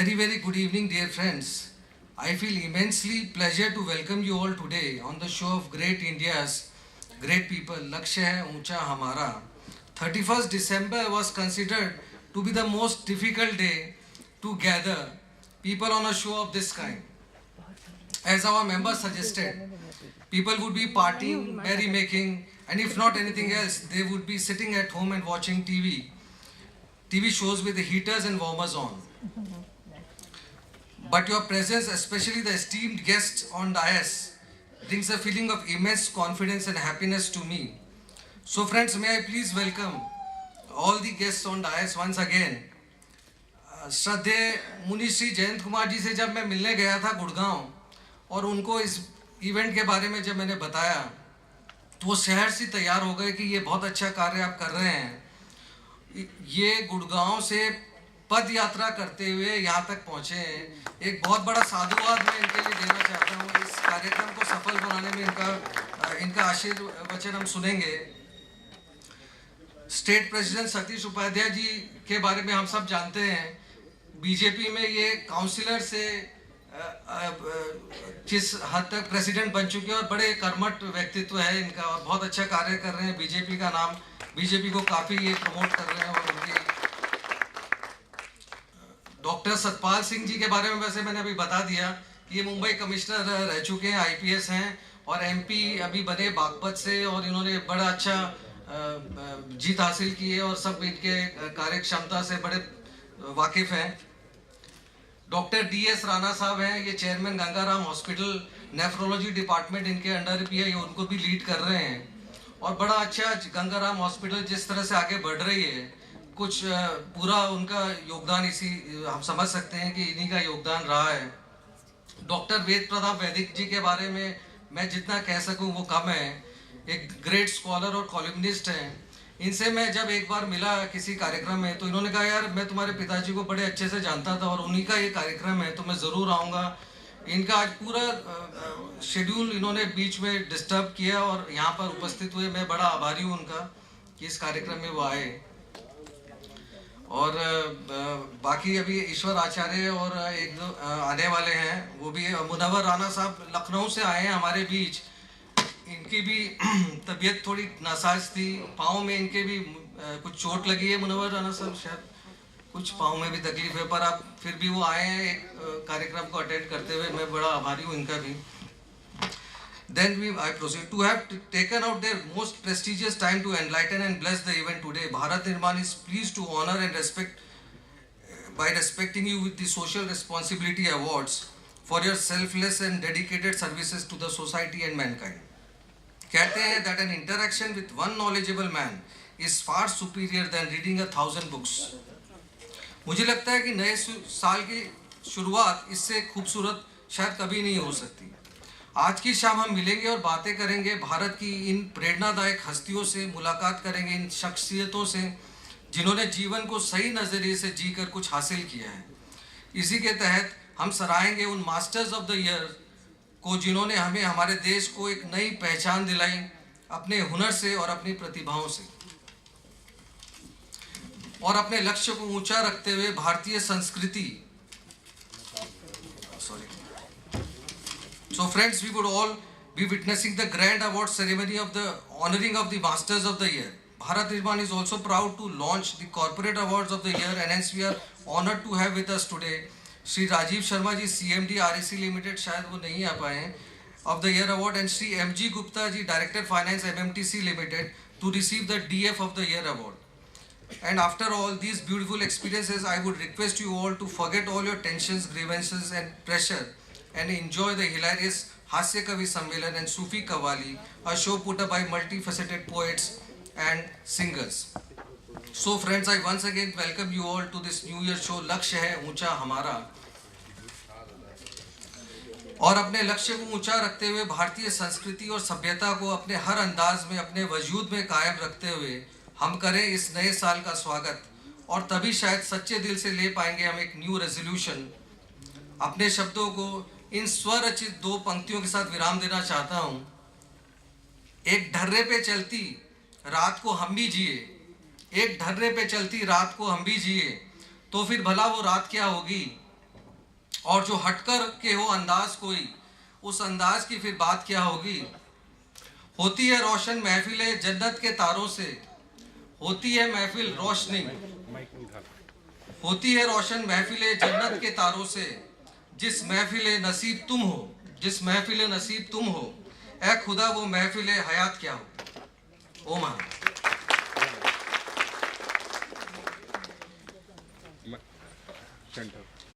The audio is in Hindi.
Very good evening, dear friends. I feel immensely pleasure to welcome you all today on the show of Great India's Great People, Lakshya Hai Uncha Hamara. 31st December was considered to be the most difficult day to gather people on a show of this kind. As our members suggested, people would be partying, merrymaking, and if not anything else, they would be sitting at home and watching TV shows with the heaters and warmers on. But your presence, especially the esteemed guests on dais, brings a feeling of immense confidence and happiness to me. So friends, may I please welcome all the guests on dais once again. श्रद्धेय मुनि श्री जयंत कुमार जी से जब मैं मिलने गया था गुड़गांव और उनको इस इवेंट के बारे में जब मैंने बताया तो वो शहर से तैयार हो गए कि ये बहुत अच्छा कार्य आप कर रहे हैं। ये गुड़गांव से पद यात्रा करते हुए यहाँ तक पहुँचे हैं। एक बहुत बड़ा साधुवाद मैं इनके लिए देना चाहता हूँ। इस कार्यक्रम को सफल बनाने में इनका आशीर्वचन हम सुनेंगे। स्टेट प्रेसिडेंट सतीश उपाध्याय जी के बारे में हम सब जानते हैं। बीजेपी में ये काउंसिलर से किस हद तक प्रेसिडेंट बन चुके हैं और बड़े कर्मठ व्यक्तित्व है इनका और बहुत अच्छा कार्य कर रहे हैं। बीजेपी को काफ़ी ये प्रमोट कर रहे हैं। और उनकी डॉक्टर सतपाल सिंह जी के बारे में वैसे मैंने अभी बता दिया कि ये मुंबई कमिश्नर रह चुके हैं, IPS हैं और MP अभी बने बागपत से और इन्होंने बड़ा अच्छा जीत हासिल की है और सब इनके कार्य क्षमता से बड़े वाकिफ़ हैं। डॉक्टर DS राणा साहब हैं, ये chairman Gangaram hospital nephrology department इनके अंडर भी है, ये उनको भी लीड कर रहे हैं और बड़ा अच्छा गंगाराम हॉस्पिटल जिस तरह से आगे बढ़ रही है कुछ पूरा उनका योगदान इसी हम समझ सकते हैं कि इन्हीं का योगदान रहा है। डॉक्टर वेद प्रताप वैदिक जी के बारे में मैं जितना कह सकूं वो कम है। एक ग्रेट स्कॉलर और कॉलमनिस्ट हैं। इनसे मैं जब एक बार मिला किसी कार्यक्रम में तो इन्होंने कहा यार मैं तुम्हारे पिताजी को बड़े अच्छे से जानता था और उन्हीं का ये कार्यक्रम है तो मैं ज़रूर आऊँगा। इनका आज पूरा शेड्यूल इन्होंने बीच में डिस्टर्ब किया और यहाँ पर उपस्थित हुए। मैं बड़ा आभारी हूँ उनका कि इस कार्यक्रम में वो आए। और बाकी अभी ईश्वर आचार्य और एक दो आने वाले हैं, वो भी मुनव्वर राणा साहब लखनऊ से आए हैं हमारे बीच। इनकी भी तबीयत थोड़ी नासाज थी, पाँव में इनके भी कुछ चोट लगी है। मुनव्वर राणा साहब शायद कुछ पाँव में भी तकलीफ है, पर अब फिर भी वो आए हैं एक कार्यक्रम को अटेंड करते हुए। मैं बड़ा आभारी हूँ इनका भी। Then I proceed to have taken out their most prestigious time to enlighten and bless the event today. Bharat Nirman is pleased to honor and respecting you with the Social Responsibility Awards for your selfless and dedicated services to the society and mankind. कहते हैं that an interaction with one knowledgeable man is far superior than reading 1,000 books. मुझे लगता है कि नए साल की शुरुआत इससे खूबसूरत शायद कभी नहीं हो सकती। आज की शाम हम मिलेंगे और बातें करेंगे भारत की इन प्रेरणादायक हस्तियों से, मुलाकात करेंगे इन शख्सियतों से जिन्होंने जीवन को सही नज़रिए से जीकर कुछ हासिल किया है। इसी के तहत हम सराहेंगे उन मास्टर्स ऑफ द ईयर को जिन्होंने हमें हमारे देश को एक नई पहचान दिलाई अपने हुनर से और अपनी प्रतिभाओं से और अपने लक्ष्य को ऊंचा रखते हुए भारतीय संस्कृति। So friends, we would all be witnessing the grand award ceremony of the honoring of the Masters of the Year. Bharat Nirman is also proud to launch the Corporate Awards of the Year, and hence we are honored to have with us today Shri Rajiv Sharma ji, CMD REC Limited, शायद वो नहीं आ पाए हैं, of the Year Award, and Shri MG Gupta ji, Director Finance MMTC Limited, to receive the DF of the Year Award. And after all these beautiful experiences, I would request you all to forget all your tensions, grievances, and pressure, and enjoy the hilarious Hasya Kavi Sammelan and Sufi Kawali, a show put up by multifaceted poets and singers. So friends, I once again welcome you all to this New Year show लक्ष्य है ऊंचा हमारा। और अपने लक्ष्य को ऊंचा रखते हुए भारतीय संस्कृति और सभ्यता को अपने हर अंदाज में अपने वजूद में कायम रखते हुए हम करें इस नए साल का स्वागत। और तभी शायद सच्चे दिल से ले पाएंगे हम एक न्यू रेजोल्यूशन। अपने शब्दों को इन स्वरचित दो पंक्तियों के साथ विराम देना चाहता हूँ। एक ढर्रे पे चलती रात को हम भी जिए, एक ढर्रे पे चलती रात को हम भी जिए, तो फिर भला वो रात क्या होगी और जो हटकर के हो अंदाज कोई, उस अंदाज की फिर बात क्या होगी। होती है रोशन महफिल जन्नत के तारों से, होती है महफिल रोशनी, होती है रोशन महफिल जन्नत के तारों से, जिस महफिल नसीब तुम हो, जिस महफिल नसीब तुम हो, ऐ खुदा वो महफिल हयात क्या हो। ओम सेंटर